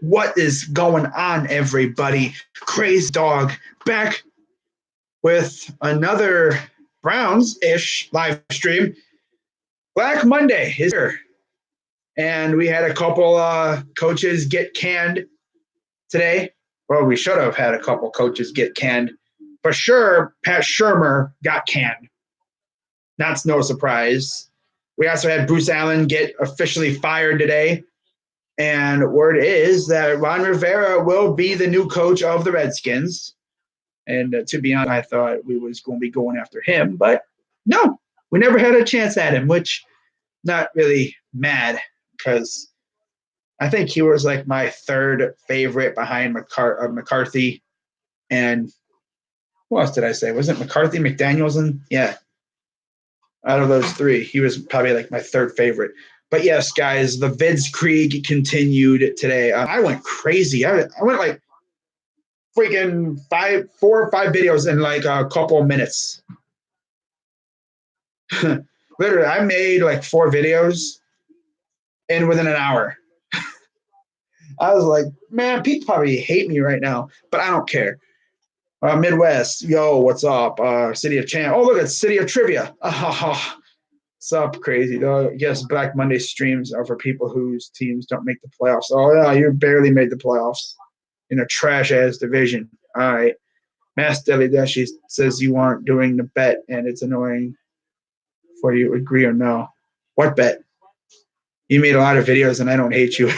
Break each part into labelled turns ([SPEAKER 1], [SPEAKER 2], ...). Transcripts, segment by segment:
[SPEAKER 1] What is going on, everybody? Crazy Dog back with another Browns-ish live stream. Black Monday is here, and we had a couple coaches get canned today. Well, we should have had a couple coaches get canned. For sure, Pat Shurmur got canned. That's no surprise. We also had Bruce Allen get officially fired today. And word is that Ron Rivera will be the new coach of the Redskins. And to be honest, I thought we was going to be going after him, but no, we never had a chance at him, which not really mad because I think he was like my third favorite behind McCarthy. And who else did I say? Was it McCarthy, McDaniels, and yeah, out of those three, he was probably like my third favorite. But yes, guys, the Vids Krieg continued today. I went crazy. I went like freaking 4 or 5 videos in like a couple of minutes. Literally, I made like 4 videos and within an hour. I was like, man, people probably hate me right now, but I don't care. Midwest, yo, what's up? City of Champ. Oh, look, it's City of Trivia. What's up, crazy dog? Yes, Black Monday streams are for people whose teams don't make the playoffs. Oh, yeah, you barely made the playoffs in a trash-ass division. All right. Mass Deli Dashi says you aren't doing the bet, and it's annoying for you. Agree or no? What bet? You made a lot of videos, and I don't hate you.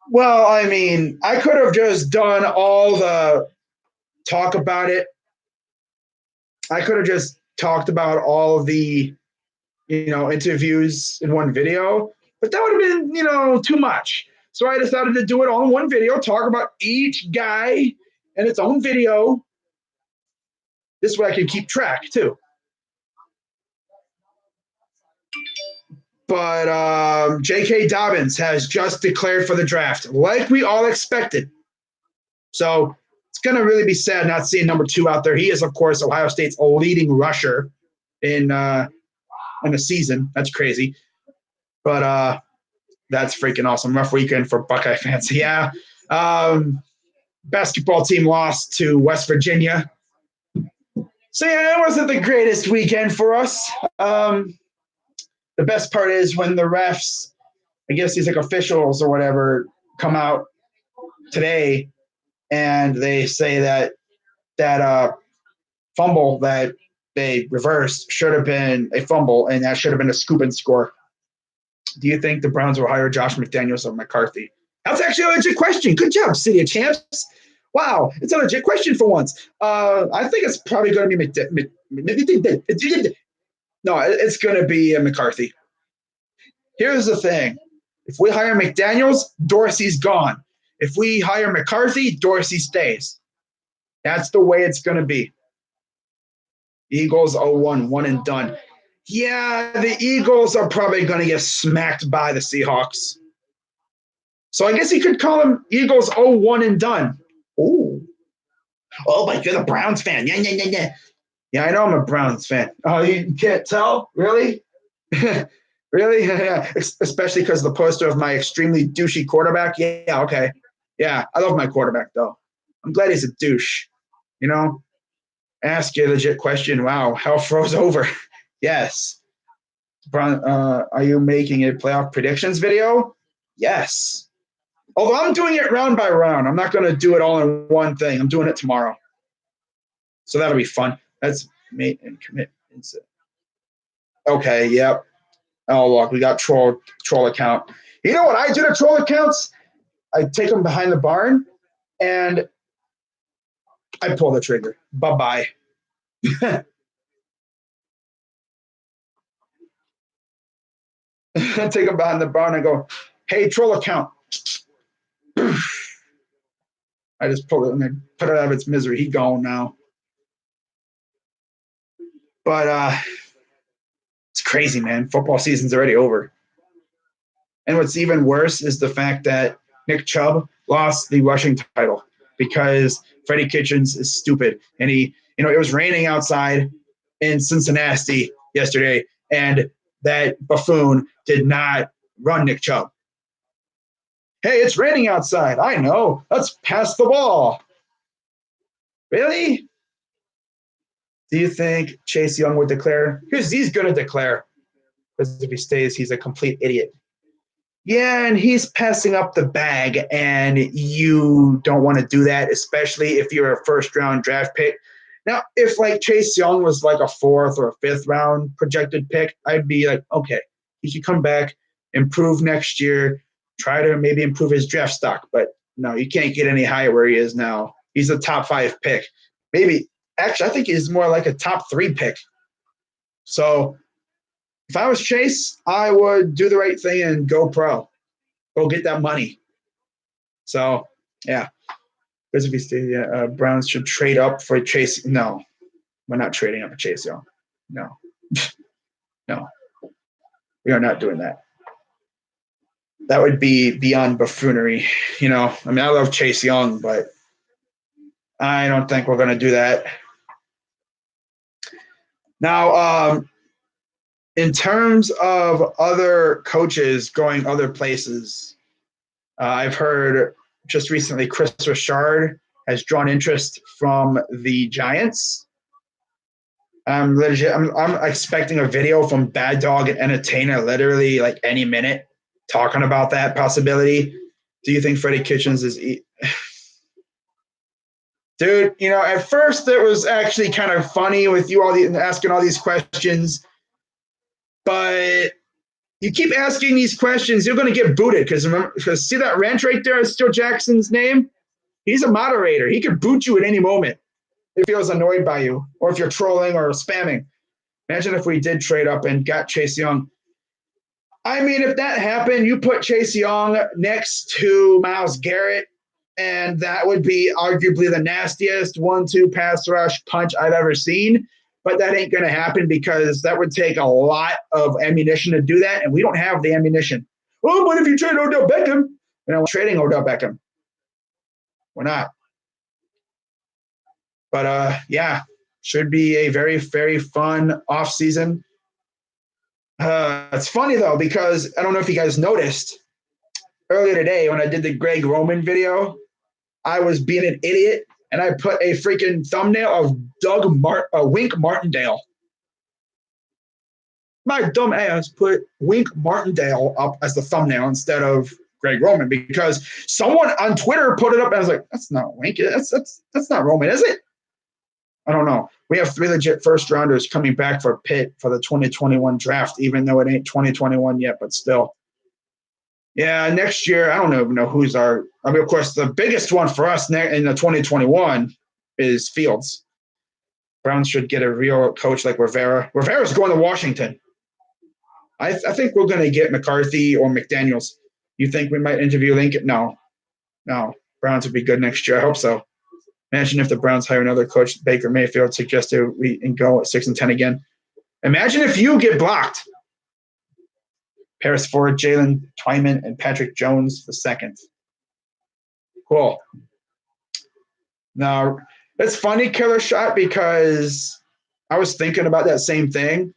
[SPEAKER 1] Well, I mean, I could have just done all the talk about it. I could have just talked about all the interviews in one video, but that would have been, too much. So I decided to do it all in one video, talk about each guy in its own video. This way I can keep track too. But J.K. Dobbins has just declared for the draft, like we all expected. So it's going to really be sad not seeing number 2 out there. He is, of course, Ohio State's leading rusher in the season. That's crazy. But that's freaking awesome. Rough weekend for Buckeye fans. Yeah. Basketball team lost to West Virginia. So, yeah, it wasn't the greatest weekend for us. The best part is when the refs, I guess these like officials or whatever, come out today and they say that fumble that they reversed should have been a fumble and that should have been a scoop and score. Do you think the Browns will hire Josh McDaniels or McCarthy? That's actually a legit question. Good job, City of Champs. Wow, it's a legit question for once. I think it's probably going to be No, it's going to be McCarthy. Here's the thing. If we hire McDaniels, Dorsey's gone. If we hire McCarthy, Dorsey stays. That's the way it's going to be. Eagles 0-1, one and done. Yeah, the Eagles are probably going to get smacked by the Seahawks. So I guess you could call them Eagles 0-1 and done. Ooh. Oh, but you're the Browns fan. Yeah. Yeah, I know I'm a Browns fan. Oh, you can't tell? Really? Really? Yeah. Especially because the poster of my extremely douchey quarterback. Yeah, okay. Yeah, I love my quarterback, though. I'm glad he's a douche. Ask you a legit question. Wow, hell froze over. Yes. Are you making a playoff predictions video? Yes. Although I'm doing it round by round. I'm not going to do it all in one thing. I'm doing it tomorrow. So that'll be fun. That's mate and commit. Okay, yep. Oh, look, we got troll account. You know what I do to troll accounts? I take them behind the barn, and I pull the trigger. Bye-bye. I take them behind the barn and go, hey, troll account. I just pull it and then put it out of its misery. He gone now. But it's crazy, man. Football season's already over. And what's even worse is the fact that Nick Chubb lost the rushing title because Freddie Kitchens is stupid. And it was raining outside in Cincinnati yesterday, and that buffoon did not run Nick Chubb. Hey, it's raining outside. I know. Let's pass the ball. Really? Do you think Chase Young would declare? Because he's going to declare. Because if he stays, he's a complete idiot. Yeah, and he's passing up the bag, and you don't want to do that, especially if you're a first round draft pick. Now, if like Chase Young was like a fourth or a fifth round projected pick, I'd be like, okay, he should come back, improve next year, try to maybe improve his draft stock. But no, you can't get any higher where he is now. He's a top 5 pick. Maybe, actually, I think he's more like a top 3 pick. So if I was Chase, I would do the right thing and go pro. Go get that money. So, yeah. Because if he stays, Browns should trade up for Chase. No, we're not trading up for Chase Young. No. No. We are not doing that. That would be beyond buffoonery. I love Chase Young, but I don't think we're going to do that. Now, in terms of other coaches going other places, I've heard just recently Chris Richard has drawn interest from the Giants. I'm expecting a video from Bad Dog and Entertainer literally like any minute talking about that possibility. Do you think Freddie Kitchens is Dude, at first it was actually kind of funny with you asking all these questions, but you keep asking these questions, you're going to get booted because see that rant right there is still Jackson's name? He's a moderator. He could boot you at any moment if he was annoyed by you or if you're trolling or spamming. Imagine if we did trade up and got Chase Young. I mean, if that happened, you put Chase Young next to Myles Garrett, and that would be arguably the nastiest 1-2 pass rush punch I've ever seen. But that ain't going to happen because that would take a lot of ammunition to do that, and we don't have the ammunition. Oh, what if you trade Odell Beckham? We're trading Odell Beckham. We're not. But, yeah, should be a very, very fun offseason. It's funny, though, because I don't know if you guys noticed earlier today when I did the Greg Roman video, I was being an idiot, and I put a freaking thumbnail of Wink Martindale. My dumb ass put Wink Martindale up as the thumbnail instead of Greg Roman because someone on Twitter put it up, and I was like, that's not Wink. That's not Roman, is it? I don't know. We have 3 legit first-rounders coming back for Pitt for the 2021 draft, even though it ain't 2021 yet, but still. Yeah, next year, I don't even know who's of course, the biggest one for us in the 2021 is Fields. Browns should get a real coach like Rivera. Rivera's going to Washington. I think we're going to get McCarthy or McDaniels. You think we might interview Lincoln? No. Browns would be good next year. I hope so. Imagine if the Browns hire another coach, Baker Mayfield suggested we go at 6-10 again. Imagine if you get blocked. Paris Ford, Jalen Twyman, and Patrick Jones II. Cool. Now, it's funny, Killer Shot, because I was thinking about that same thing.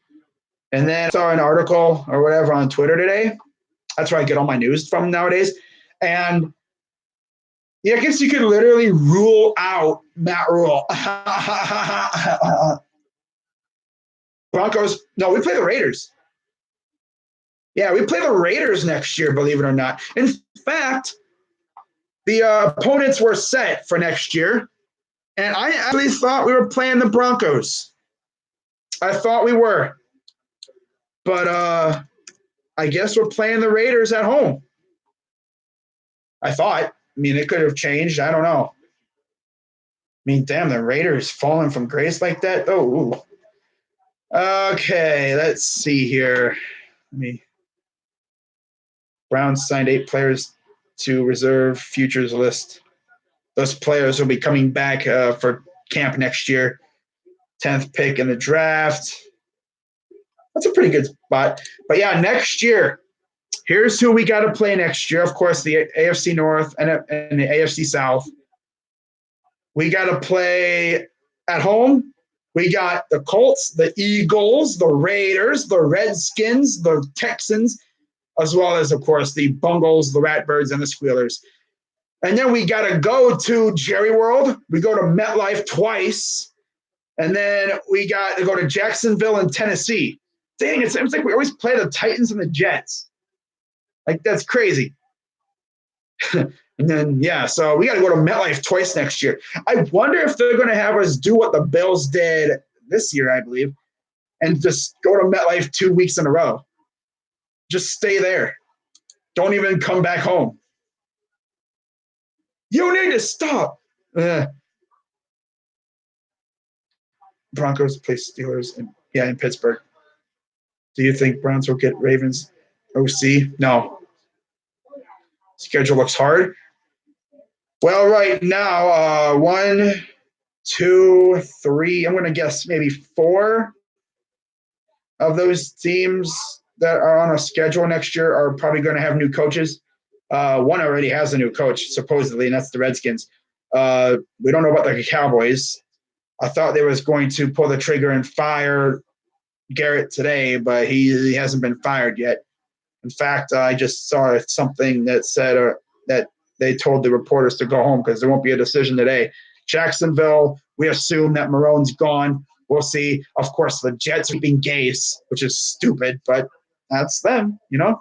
[SPEAKER 1] And then I saw an article or whatever on Twitter today. That's where I get all my news from nowadays. And yeah, I guess you could literally rule out Matt Rule. Broncos. No, we play the Raiders. Yeah, we play the Raiders next year, believe it or not. In fact, the opponents were set for next year, and I actually thought we were playing the Broncos. I thought we were. But I guess we're playing the Raiders at home. I thought. I mean, it could have changed. I don't know. I mean, damn, the Raiders falling from grace like that? Oh, ooh. Okay, let's see here. Browns signed 8 players to reserve futures list. Those players will be coming back for camp next year. 10th pick in the draft. That's a pretty good spot. But yeah, next year, here's who we got to play next year. Of course, the AFC North and the AFC South. We got to play at home. We got the Colts, the Eagles, the Raiders, the Redskins, the Texans, as well as, of course, the Bungles, the Ratbirds, and the Squealers. And then we got to go to Jerry World. We go to MetLife twice. And then we got to go to Jacksonville and Tennessee. Dang, it seems like we always play the Titans and the Jets. Like, that's crazy. And then, yeah, so we got to go to MetLife twice next year. I wonder if they're going to have us do what the Bills did this year, I believe, and just go to MetLife 2 weeks in a row. Just stay there. Don't even come back home. You need to stop. Broncos play Steelers in Pittsburgh. Do you think Browns will get Ravens OC? No. Schedule looks hard. Well, right now, 1, 2, 3, I'm going to guess maybe 4 of those teams that are on a schedule next year are probably going to have new coaches. One already has a new coach, supposedly, and that's the Redskins. We don't know about the Cowboys. I thought they was going to pull the trigger and fire Garrett today, but he hasn't been fired yet. In fact, I just saw something that said that they told the reporters to go home because there won't be a decision today. Jacksonville, we assume that Marone's gone. We'll see. Of course, the Jets are being Gase, which is stupid, but that's them, you know.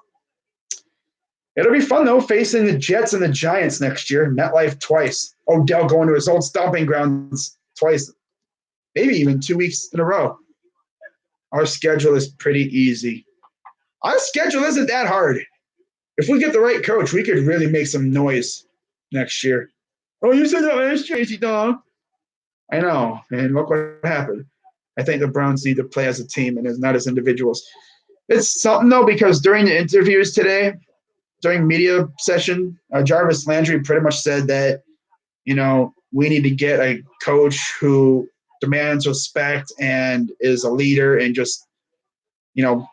[SPEAKER 1] It'll be fun, though, facing the Jets and the Giants next year. MetLife twice. Odell going to his old stomping grounds twice. Maybe even 2 weeks in a row. Our schedule is pretty easy. Our schedule isn't that hard. If we get the right coach, we could really make some noise next year. Oh, you said that last year, dog. I know, and look what happened. I think the Browns need to play as a team and not as individuals. It's something, though, because during the interviews today, during media session, Jarvis Landry pretty much said that, you know, we need to get a coach who demands respect and is a leader and just, you know,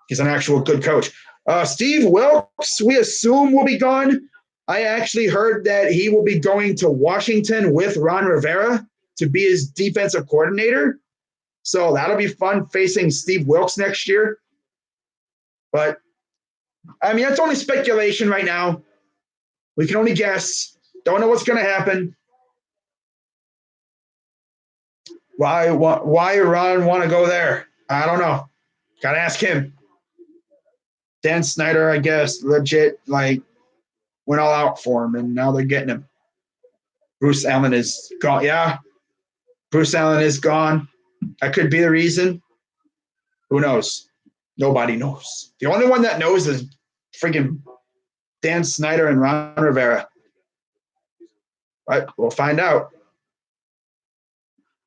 [SPEAKER 1] he's an actual good coach. Steve Wilks, we assume, will be gone. I actually heard that he will be going to Washington with Ron Rivera to be his defensive coordinator. So that'll be fun facing Steve Wilks next year. But, I mean, that's only speculation right now. We can only guess. Don't know what's going to happen. Why Ron want to go there? I don't know. Got to ask him. Dan Snyder, I guess, legit, like, went all out for him, and now they're getting him. Bruce Allen is gone. Yeah, Bruce Allen is gone. That could be the reason. Who knows? Nobody knows. The only one that knows is freaking Dan Snyder and Ron Rivera. But we'll find out.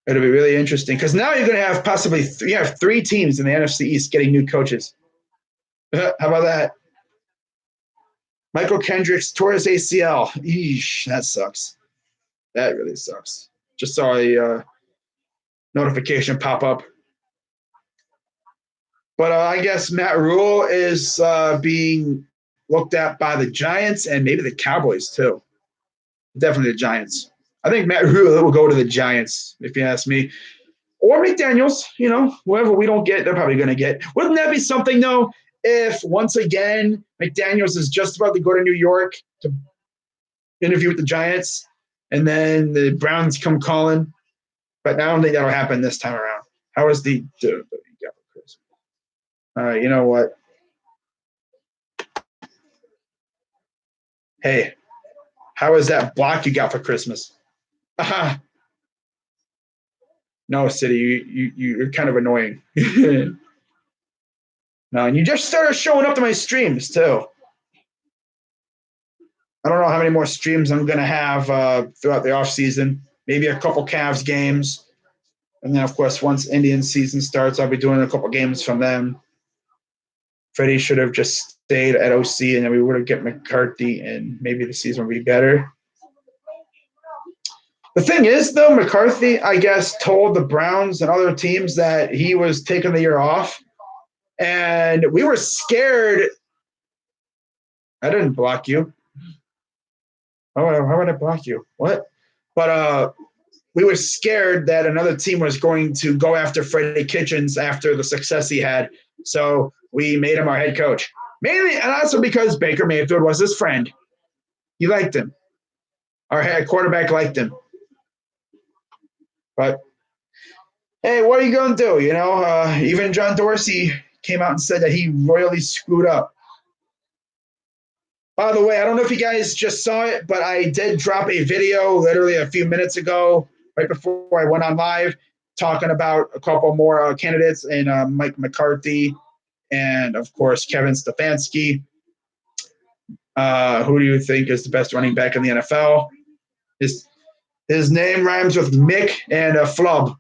[SPEAKER 1] It'll be really interesting because now you're going to have possibly three teams in the NFC East getting new coaches. How about that? Michael Kendricks tore his ACL. Eesh, that sucks. That really sucks. Just saw a notification pop up. But I guess Matt Rule is being looked at by the Giants and maybe the Cowboys too. Definitely the Giants. I think Matt Rule will go to the Giants, if you ask me. Or McDaniels, you know, whoever we don't get, they're probably going to get. Wouldn't that be something, though, if once again McDaniels is just about to go to New York to interview with the Giants and then the Browns come calling? But I don't think that'll happen this time around. How is the all right, you know what? Hey, how is that block you got for Christmas? No, City, you're kind of annoying. No, and you just started showing up to my streams too. I don't know how many more streams I'm going to have throughout the off season. Maybe a couple Cavs games. And then, of course, once Indian season starts, I'll be doing a couple games from them. Freddie should have just stayed at OC, and then we would have get McCarthy, and maybe the season would be better. The thing is, though, McCarthy, I guess, told the Browns and other teams that he was taking the year off. And we were scared. I didn't block you. How would I block you? What? But we were scared that another team was going to go after Freddie Kitchens after the success he had. So we made him our head coach. Mainly, and also because Baker Mayfield was his friend. He liked him. Our head quarterback liked him. But hey, what are you going to do? Even John Dorsey came out and said that he royally screwed up. By the way, I don't know if you guys just saw it, but I did drop a video literally a few minutes ago, right before I went on live, talking about a couple more candidates and Mike McCarthy and, of course, Kevin Stefanski. Who do you think is the best running back in the NFL? His name rhymes with Mick and Flub.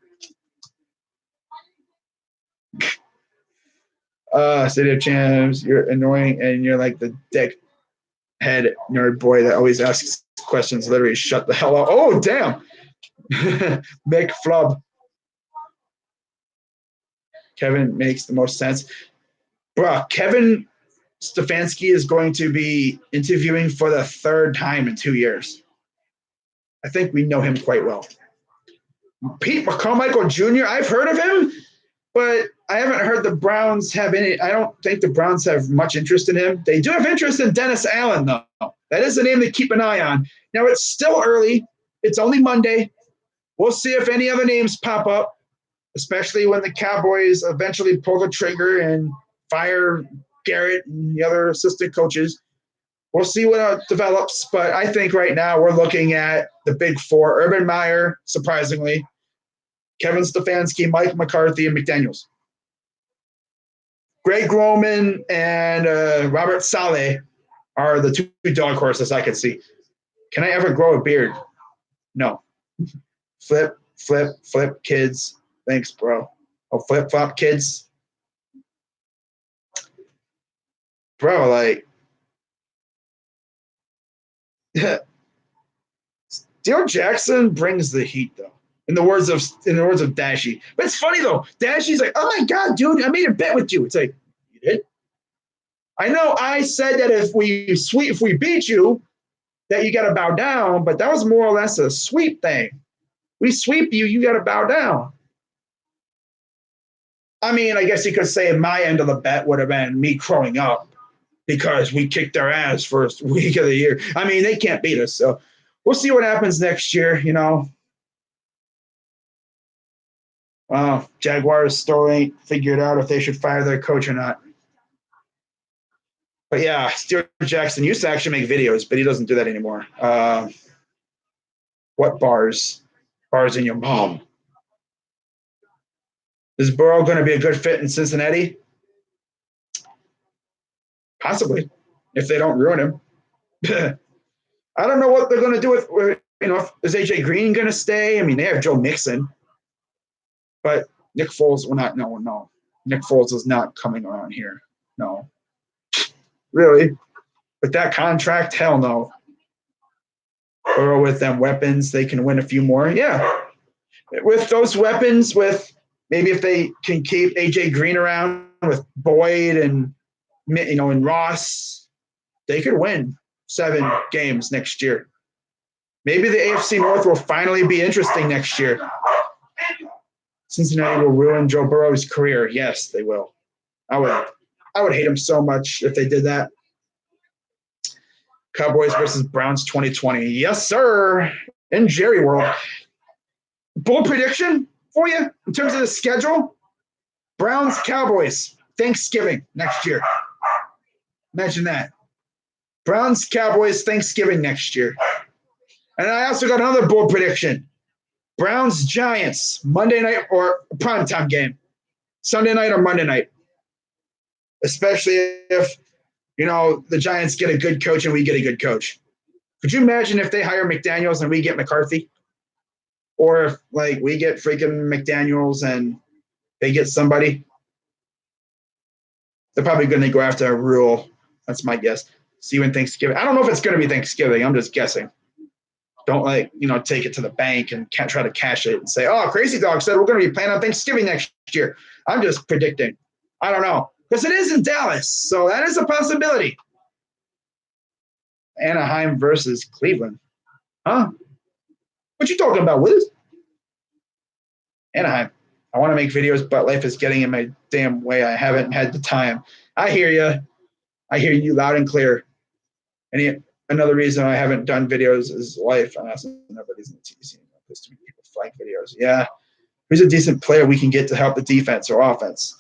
[SPEAKER 1] City of Champs, you're annoying and you're like the dick head nerd boy that always asks questions. Literally, shut the hell up. Oh, damn. Mick Flub. Kevin makes the most sense. Bruh, Kevin Stefanski is going to be interviewing for the third time in 2 years. I think we know him quite well. Pete McCarmichael Jr., I've heard of him, but I haven't heard the Browns have any. I don't think the Browns have much interest in him. They do have interest in Dennis Allen, though. That is the name they keep an eye on. Now, it's still early. It's only Monday. We'll see if any other names pop up, especially when the Cowboys eventually pull the trigger and fire Garrett and the other assistant coaches. We'll see what develops, but I think right now we're looking at the big four: Urban Meyer, surprisingly, Kevin Stefanski, Mike McCarthy, and McDaniels. Greg Roman and Robert Saleh are the two dog horses I can see. Can I ever grow a beard? No. Flip, kids. Thanks, bro. Oh, flip-flop, kids. Bro, like, Dale Jackson brings the heat, though. In the words of Dashy. But it's funny though. Dashy's like, "Oh my god, dude, I made a bet with you." It's like, you did? I know I said that if we beat you, that you got to bow down, but that was more or less a sweep thing. We sweep you, you got to bow down. I mean, I guess you could say my end of the bet would have been me growing up because we kicked their ass first week of the year. I mean, they can't beat us, so we'll see what happens next year. Jaguars still ain't figured out if they should fire their coach or not. But yeah, Stuart Jackson used to actually make videos, but he doesn't do that anymore. What bars? Bars in your mom. Is Burrow going to be a good fit in Cincinnati? Possibly, if they don't ruin him. I don't know what they're going to do with is AJ Green going to stay? I mean, they have Joe Mixon, but Nick Foles will not. No. Nick Foles is not coming around here. No. Really? With that contract? Hell no. Or with them weapons, they can win a few more. Yeah. With those weapons, with maybe if they can keep AJ Green around with Boyd and and Ross, they could win 7 games next year. Maybe the AFC North will finally be interesting next year. Cincinnati will ruin Joe Burrow's career. Yes, they will. I would hate him so much if they did that. Cowboys versus Browns 2020. Yes, sir. In Jerry World. Bold prediction for you in terms of the schedule. Browns, Cowboys, Thanksgiving next year. Imagine that. Browns, Cowboys, Thanksgiving next year. And I also got another bold prediction. Browns, Giants, Monday night or primetime game. Sunday night or Monday night. Especially if, the Giants get a good coach and we get a good coach. Could you imagine if they hire McDaniels and we get McCarthy? Or if, we get freaking McDaniels and they get somebody? They're probably going to go after a Rule. That's my guess. See you in Thanksgiving. I don't know if it's going to be Thanksgiving. I'm just guessing. Don't take it to the bank and try to cash it and say, "Oh, Crazy Dog said we're going to be playing on Thanksgiving next year." I'm just predicting. I don't know. Because it is in Dallas, so that is a possibility. Anaheim versus Cleveland. Huh? What you talking about, Wiz? Anaheim. I want to make videos, but life is getting in my damn way. I haven't had the time. I hear you. I hear you loud and clear. Another reason I haven't done videos is life. I'm asking nobody's in the TC because too many people flank videos. Yeah, who's a decent player we can get to help the defense or offense?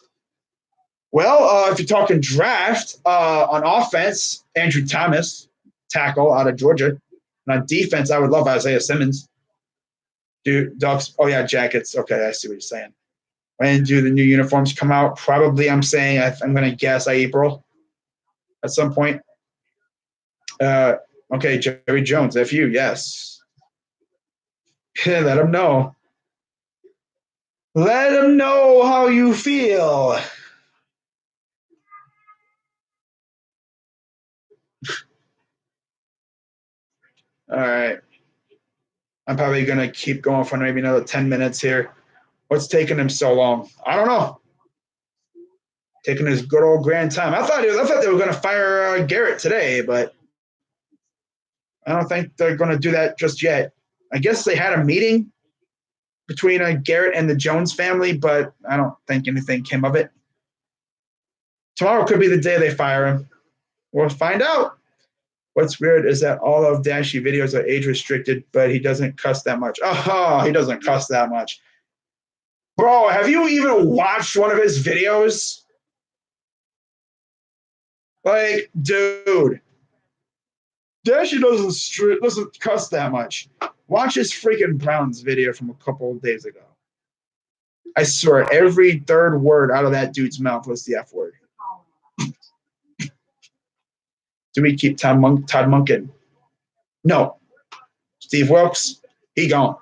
[SPEAKER 1] Well, if you're talking draft on offense, Andrew Thomas, tackle out of Georgia. And on defense, I would love Isaiah Simmons. Dude, Ducks. Oh yeah, Jackets. Okay, I see what you're saying. When do the new uniforms come out? Probably, I'm saying, I'm going to guess April at some point. Okay, Jerry Jones, FU, yes. Let him know. Let him know how you feel. All right. I'm probably going to keep going for maybe another 10 minutes here. What's taking him so long? I don't know. Taking his good old grand time. I thought they were going to fire Garrett today, but I don't think they're going to do that just yet. I guess they had a meeting between Garrett and the Jones family, but I don't think anything came of it. Tomorrow could be the day they fire him. We'll find out. What's weird is that all of Dashy videos are age restricted, but he doesn't cuss that much. Oh, he doesn't cuss that much. Bro, have you even watched one of his videos? Like, dude, Dashy doesn't cuss that much. Watch his freaking Browns video from a couple of days ago. I swear, every third word out of that dude's mouth was the F word. Do we keep Todd Monken? No. Steve Wilkes, he gone.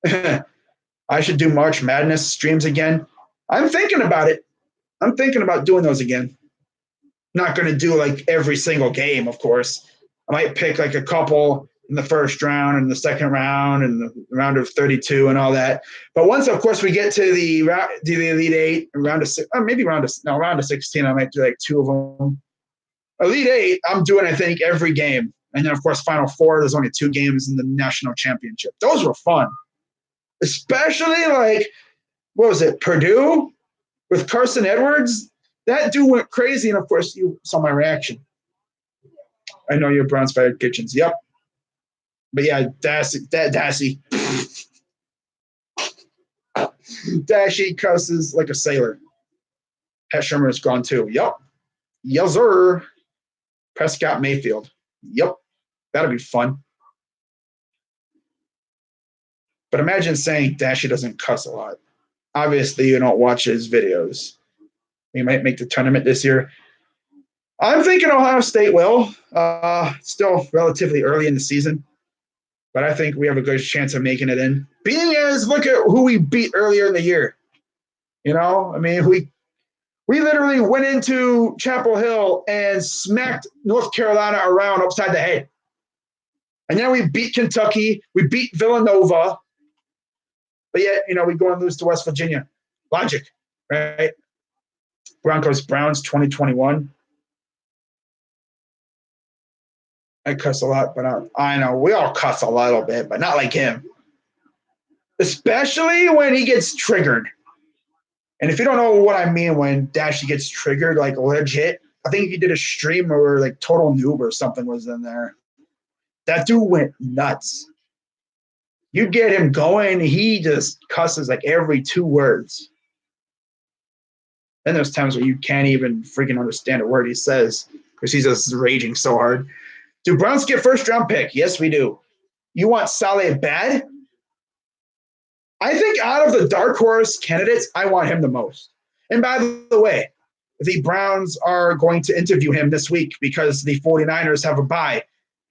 [SPEAKER 1] I should do March Madness streams again. I'm thinking about it. I'm thinking about doing those again. Not going to do like every single game, of course. I might pick like a couple in the first round and the second round and the round of 32 and all that. But once, of course, we get to the Elite Eight, round of 16, I might do like 2 of them. Elite Eight, I'm doing, I think, every game. And then, of course, Final Four, there's only 2 games in the national championship. Those were fun. Especially like, what was it, Purdue with Carson Edwards? That dude went crazy. And, of course, you saw my reaction. I know you're Browns Fired Kitchens. Yep. But, yeah, Dashy. Dashy cusses like a sailor. Pat Shermer is gone, too. Yep. Yes, sir. Prescott Mayfield. Yep. That'll be fun. But imagine saying Dashy doesn't cuss a lot. Obviously, you don't watch his videos. He might make the tournament this year. I'm thinking Ohio State will. Still relatively early in the season. But I think we have a good chance of making it in. Being as, look at who we beat earlier in the year. You know, I mean, we literally went into Chapel Hill and smacked North Carolina around upside the head. And then we beat Kentucky. We beat Villanova. But yet, you know, we go and lose to West Virginia. Logic, right? Broncos Browns 2021. I cuss a lot, but I know we all cuss a little bit, but not like him. Especially when he gets triggered. And if you don't know what I mean when Dashy gets triggered, like legit, I think he did a stream where like Total Noob or something was in there. That dude went nuts. You get him going, he just cusses like every 2 words. Then there's times where you can't even freaking understand a word he says because he's just raging so hard. Do Browns get first round pick? Yes, we do. You want Saleh bad? I think out of the dark horse candidates, I want him the most. And by the way, the Browns are going to interview him this week because the 49ers have a bye.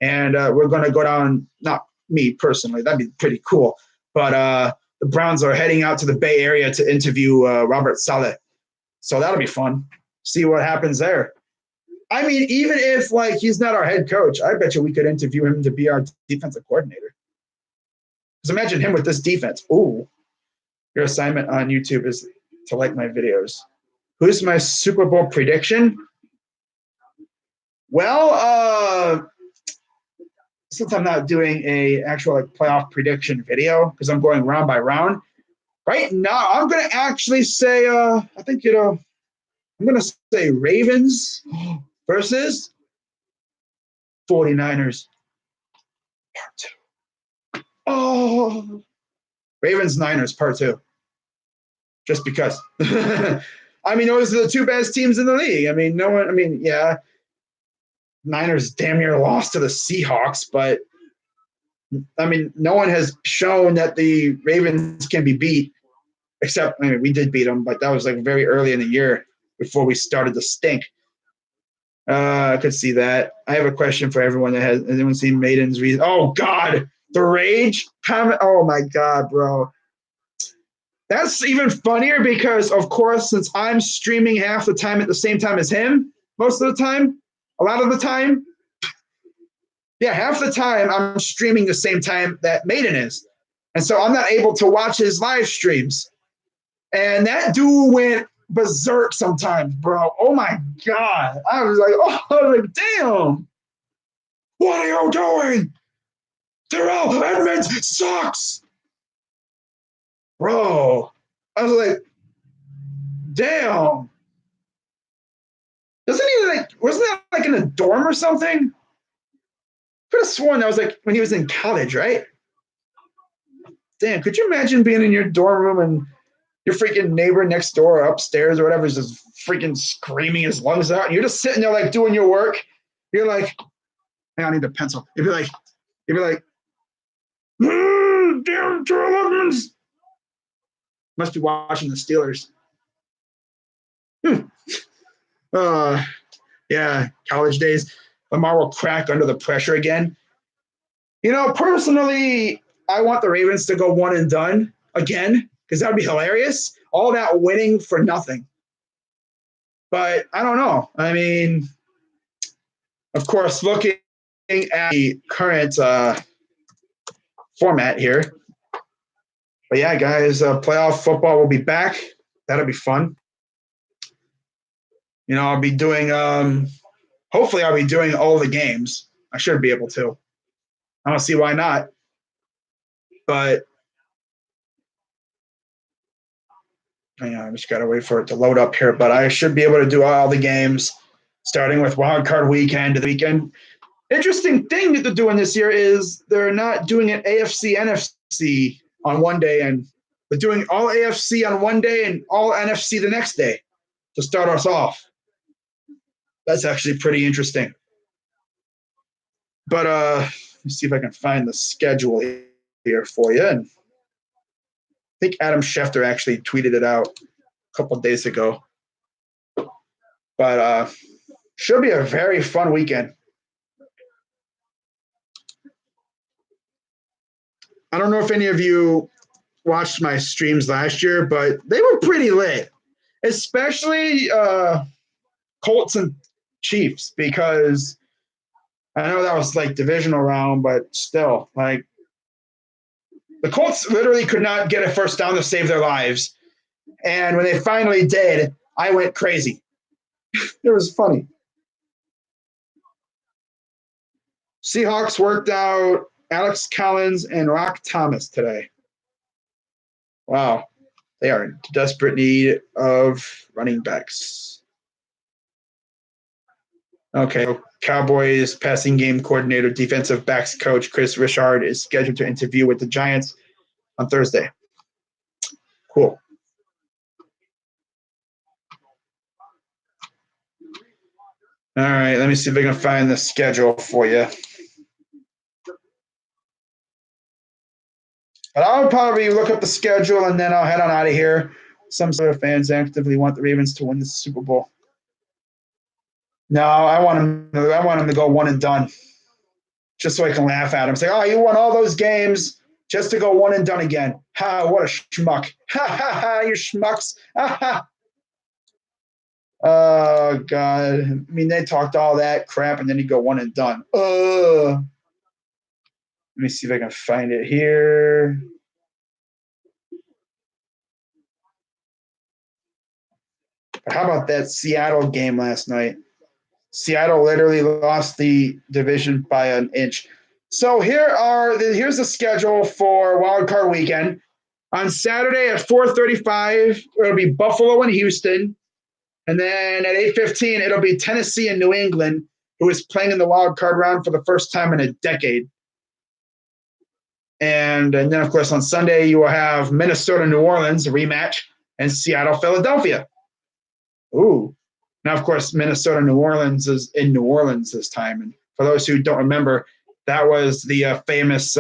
[SPEAKER 1] And we're going to go down, not me personally, that'd be pretty cool. But the Browns are heading out to the Bay Area to interview Robert Saleh. So that'll be fun. See what happens there. I mean, even if like he's not our head coach, I bet you we could interview him to be our defensive coordinator. Because imagine him with this defense. Ooh, your assignment on YouTube is to like my videos. Who's my Super Bowl prediction? Well, since I'm not doing a actual like playoff prediction video because I'm going round by round, right now I'm going to actually say, I'm going to say Ravens versus 49ers part 2. Oh, Ravens Niners part 2. Just because. I mean, those are the two best teams in the league. I mean, yeah, Niners damn near lost to the Seahawks, but I mean, no one has shown that the Ravens can be beat, except, I mean, we did beat them, but that was like very early in the year before we started to stink. I could see that. I have a question for everyone that has anyone seen Maiden's Reason. Oh God, the rage comment. Oh my God, bro. That's even funnier because, of course, since I'm streaming half the time at the same time as him, most of the time, a lot of the time, yeah, half the time I'm streaming the same time that Maiden is. And so I'm not able to watch his live streams. And that dude went berserk sometimes, bro. Oh my God. I was like, damn. What are you doing? Terrell Edmonds sucks. Bro. I was like, damn. Wasn't that like in a dorm or something? Could have sworn that was like when he was in college, right? Damn, could you imagine being in your dorm room and your freaking neighbor next door or upstairs or whatever is just freaking screaming his lungs out, and you're just sitting there like doing your work. You're like, hey, I need a pencil. You'd be like, damn, Terrell Edmonds. Must be watching the Steelers. Yeah, college days. Lamar will crack under the pressure again. You know, personally, I want the Ravens to go one and done again because that would be hilarious. All that winning for nothing. But I don't know. I mean, of course, looking at the current format here. But yeah, guys, playoff football will be back. That'll be fun. You know, I'll be doing, hopefully, I'll be doing all the games. I should be able to. I don't see why not. But I just got to wait for it to load up here. But I should be able to do all the games, starting with Wild Card Weekend to the weekend. Interesting thing that they're doing this year is they're not doing it AFC, NFC on one day, and they're doing all AFC on one day and all NFC the next day to start us off. That's actually pretty interesting. But let's see if I can find the schedule here for you. And I think Adam Schefter actually tweeted it out a couple of days ago. But should be a very fun weekend. I don't know if any of you watched my streams last year, but they were pretty lit, especially Colts and Chiefs, because I know that was like divisional round, but still, like the Colts literally could not get a first down to save their lives. And when they finally did, I went crazy. It was funny. Seahawks worked out Alex Collins and Rock Thomas today. Wow. They are in desperate need of running backs. Okay. Cowboys passing game coordinator, defensive backs coach Chris Richard is scheduled to interview with the Giants on Thursday. Cool. All right. Let me see if I can find the schedule for you. But I'll probably look up the schedule and then I'll head on out of here. Some sort of fans actively want the Ravens to win the Super Bowl. No, I want them to go one and done, just so I can laugh at them. Say, "Oh, you won all those games just to go one and done again." Ha! What a schmuck! Ha ha ha! You schmucks! Ha ha! Oh God! I mean, they talked all that crap, and then you go one and done. Let me see if I can find it here. How about that Seattle game last night? Seattle literally lost the division by an inch. So here's the schedule for Wild Card Weekend. On Saturday at 4:35, it'll be Buffalo and Houston. And then at 8:15, it'll be Tennessee and New England, who is playing in the wild card round for the first time in a decade. And then, of course, on Sunday, you will have Minnesota, New Orleans, a rematch, and Seattle, Philadelphia. Ooh. Now, of course, Minnesota, New Orleans is in New Orleans this time. And for those who don't remember, that was the famous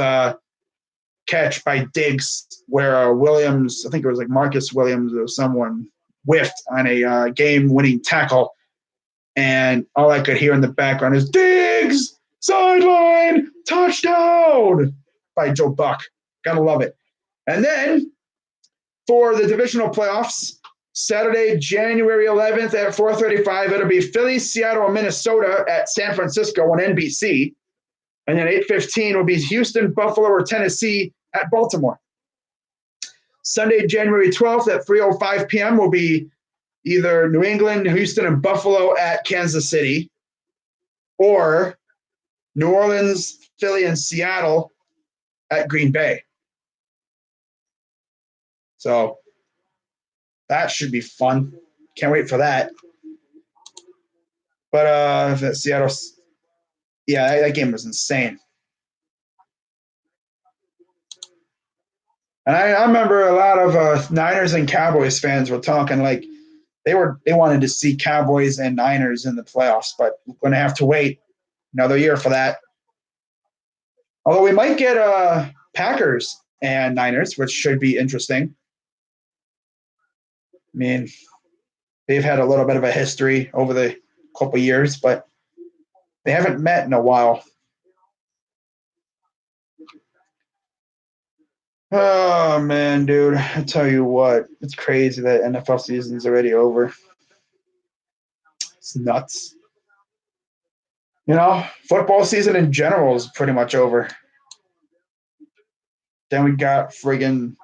[SPEAKER 1] catch by Diggs where Williams, I think it was like Marcus Williams or someone, whiffed on a game-winning tackle. And all I could hear in the background is Diggs, sideline, touchdown by Joe Buck. Gotta love it. And then for the divisional playoffs, Saturday, January 11th at 4:35, it'll be Philly, Seattle, and Minnesota at San Francisco on NBC. And then 8:15 will be Houston, Buffalo, or Tennessee at Baltimore. Sunday, January 12th at 3:05 p.m. will be either New England, Houston, and Buffalo at Kansas City, or New Orleans, Philly, and Seattle at Green Bay. So that should be fun. Can't wait for that. But Seattle, yeah, that game was insane. And I remember a lot of Niners and Cowboys fans were talking like they wanted to see Cowboys and Niners in the playoffs, but we're going to have to wait another year for that. Although we might get Packers and Niners, which should be interesting. I mean, they've had a little bit of a history over the couple years, but they haven't met in a while. Oh, man, dude. I tell you what, it's crazy that NFL season's already over. It's nuts. You know, football season in general is pretty much over. Then we got friggin'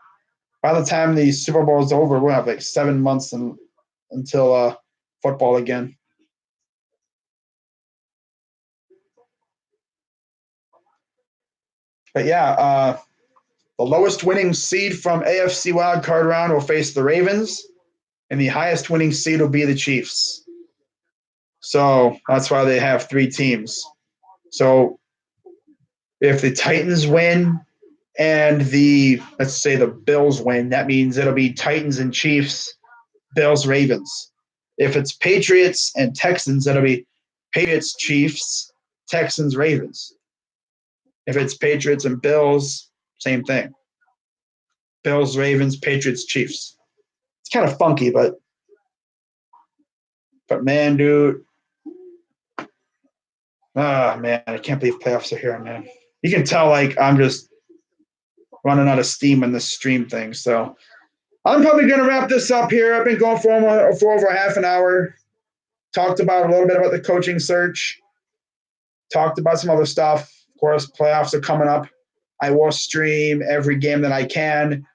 [SPEAKER 1] by the time the Super Bowl is over, we'll have like 7 months until football again. But yeah, the lowest winning seed from AFC wildcard round will face the Ravens, and the highest winning seed will be the Chiefs. So that's why they have 3 teams. So if the Titans win and let's say the Bills win, that means it'll be Titans and Chiefs, Bills, Ravens. If it's Patriots and Texans, it'll be Patriots, Chiefs, Texans, Ravens. If it's Patriots and Bills, same thing. Bills, Ravens, Patriots, Chiefs. It's kind of funky, but man, dude. Oh, man, I can't believe playoffs are here, man. You can tell, like, I'm just running out of steam in this stream thing. So I'm probably going to wrap this up here. I've been going for over half an hour. Talked about a little bit about the coaching search. Talked about some other stuff. Of course, playoffs are coming up. I will stream every game that I can.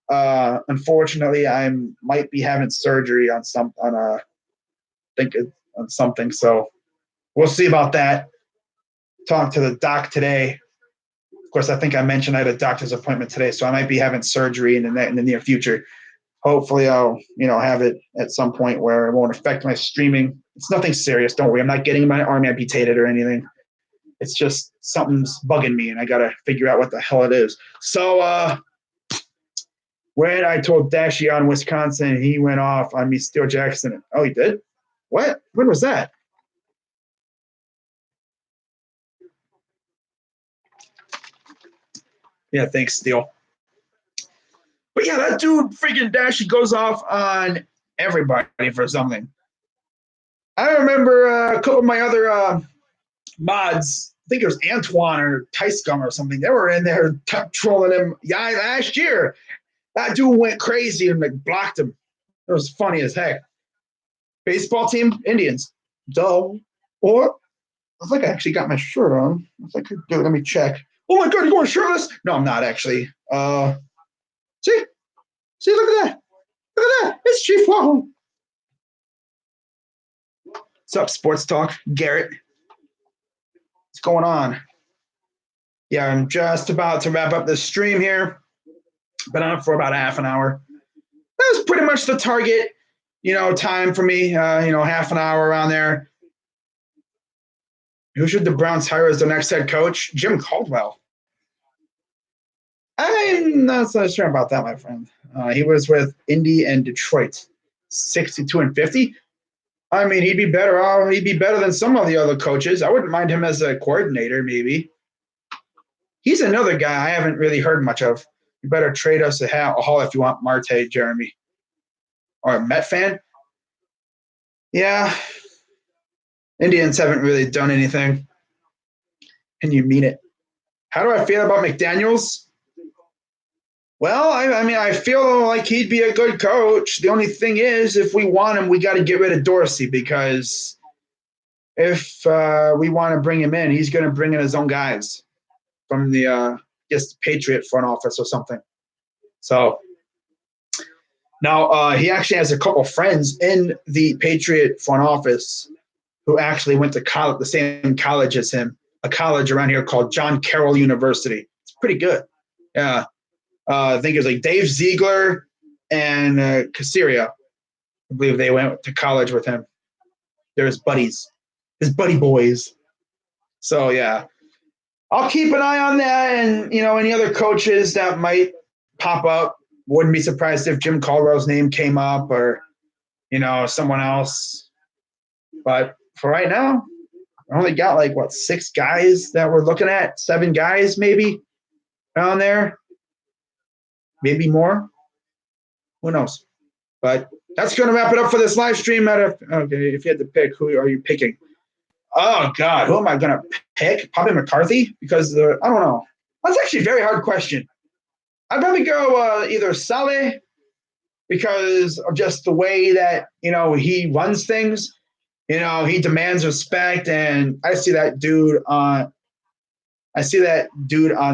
[SPEAKER 1] Unfortunately, I might be having surgery on something. So we'll see about that. Talked to the doc today. Of course, I think I mentioned I had a doctor's appointment today, so I might be having surgery in the near future. Hopefully, I'll have it at some point where it won't affect my streaming. It's nothing serious. Don't worry. I'm not getting my arm amputated or anything. It's just something's bugging me, and I got to figure out what the hell it is. So when I told Dashie on Wisconsin, he went off on me, Steele Jackson. Oh, he did? What? When was that? Yeah, thanks, Steele. But yeah, that dude freaking Dashie goes off on everybody for something. I remember a couple of my other mods, I think it was Antoine or Tyscum or something, they were in there trolling him last year. That dude went crazy and like blocked him. It was funny as heck. Baseball team, Indians. Duh. Or I think I actually got my shirt on. If I could do it, let me check. Oh my god, you're going shirtless? No, I'm not actually. See, look at that. Look at that. It's Chief Wahoo. What's up, Sports Talk? Garrett. What's going on? Yeah, I'm just about to wrap up this stream here. Been on for about half an hour. That was pretty much the target. time for me. Half an hour around there. Who should the Browns hire as the next head coach? Jim Caldwell. I'm not so sure about that, my friend. He was with Indy and Detroit, 62-50. I mean, he'd be better off. He'd be better than some of the other coaches. I wouldn't mind him as a coordinator, maybe. He's another guy I haven't really heard much of. You better trade us a haul if you want Marte, Jeremy. Or a Met fan? Yeah. Indians haven't really done anything. And you mean it. How do I feel about McDaniels? Well, I mean, I feel like he'd be a good coach. The only thing is, if we want him, we got to get rid of Dorsey, because if we want to bring him in, he's going to bring in his own guys from the Patriot front office or something. So now he actually has a couple friends in the Patriot front office who actually went to college, the same college as him, a college around here called John Carroll University. It's pretty good. Yeah. I think it was like Dave Ziegler and Caseria. I believe they went to college with him. They're his buddies, his buddy boys. So, yeah. I'll keep an eye on that, and, any other coaches that might pop up. Wouldn't be surprised if Jim Caldwell's name came up, or, someone else. But for right now, I only got, 6 guys that we're looking at, 7 guys maybe around there. Maybe more. Who knows? But that's going to wrap it up for this live stream. If you had to pick, who are you picking? Oh, God. Who am I going to pick? Probably McCarthy? Because, I don't know. That's actually a very hard question. I'd probably go either Saleh, because of just the way that, he runs things. He demands respect, and I see that dude on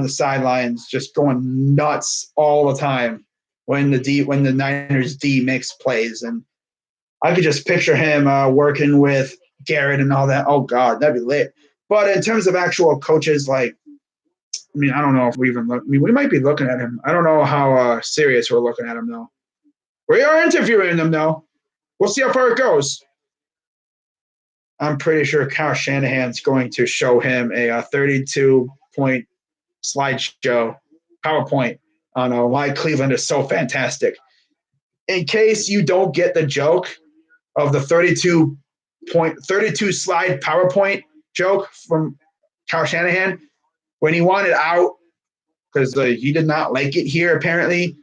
[SPEAKER 1] the sidelines just going nuts all the time when the Niners D makes plays, and I could just picture him working with Garrett and all that. Oh God, that'd be lit. But in terms of actual coaches, I don't know if we even look. We might be looking at him. I don't know how serious we're looking at him though. We are interviewing them though. We'll see how far it goes. I'm pretty sure Kyle Shanahan's going to show him a 32-point slideshow, PowerPoint, on why Cleveland is so fantastic. In case you don't get the joke of the 32 slide PowerPoint joke from Kyle Shanahan, when he wanted out, because he did not like it here apparently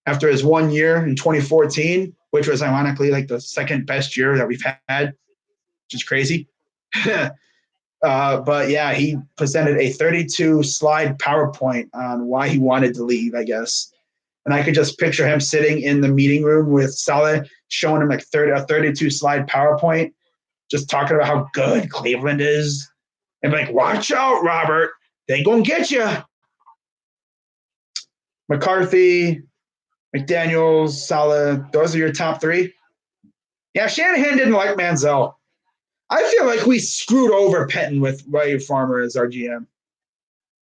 [SPEAKER 1] after his 1 year in 2014, which was ironically the second best year that we've had, which is crazy. But yeah, he presented a 32 slide PowerPoint on why he wanted to leave, I guess. And I could just picture him sitting in the meeting room with Saleh, showing him a 32 slide PowerPoint, just talking about how good Cleveland is. And watch out, Robert. They gonna get you. McCarthy, McDaniels, Saleh, those are your top 3. Yeah, Shanahan didn't like Manziel. I feel like we screwed over Penton with Ray Farmer as our GM.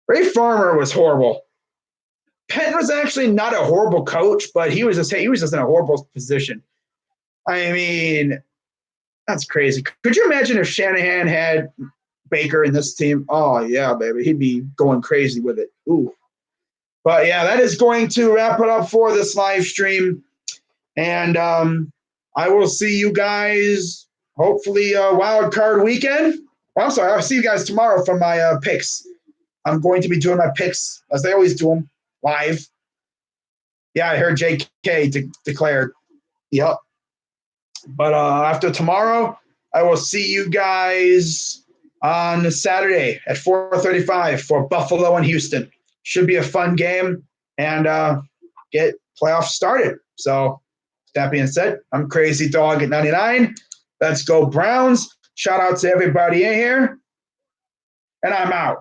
[SPEAKER 1] Ray Farmer was horrible. Penton was actually not a horrible coach, but he was just in a horrible position. I mean, that's crazy. Could you imagine if Shanahan had Baker in this team? Oh, yeah, baby. He'd be going crazy with it. Ooh. But, yeah, that is going to wrap it up for this live stream. And I will see you guys hopefully wild card weekend. Well, I'm sorry. I'll see you guys tomorrow for my picks. I'm going to be doing my picks, as they always do them, live. Yeah, I heard JK declared. Yep. But after tomorrow, I will see you guys on Saturday at 4:35 for Buffalo and Houston. Should be a fun game and get playoffs started. So that being said, I'm Crazy Dog at 99. Let's go Browns. Shout out to everybody in here. And I'm out.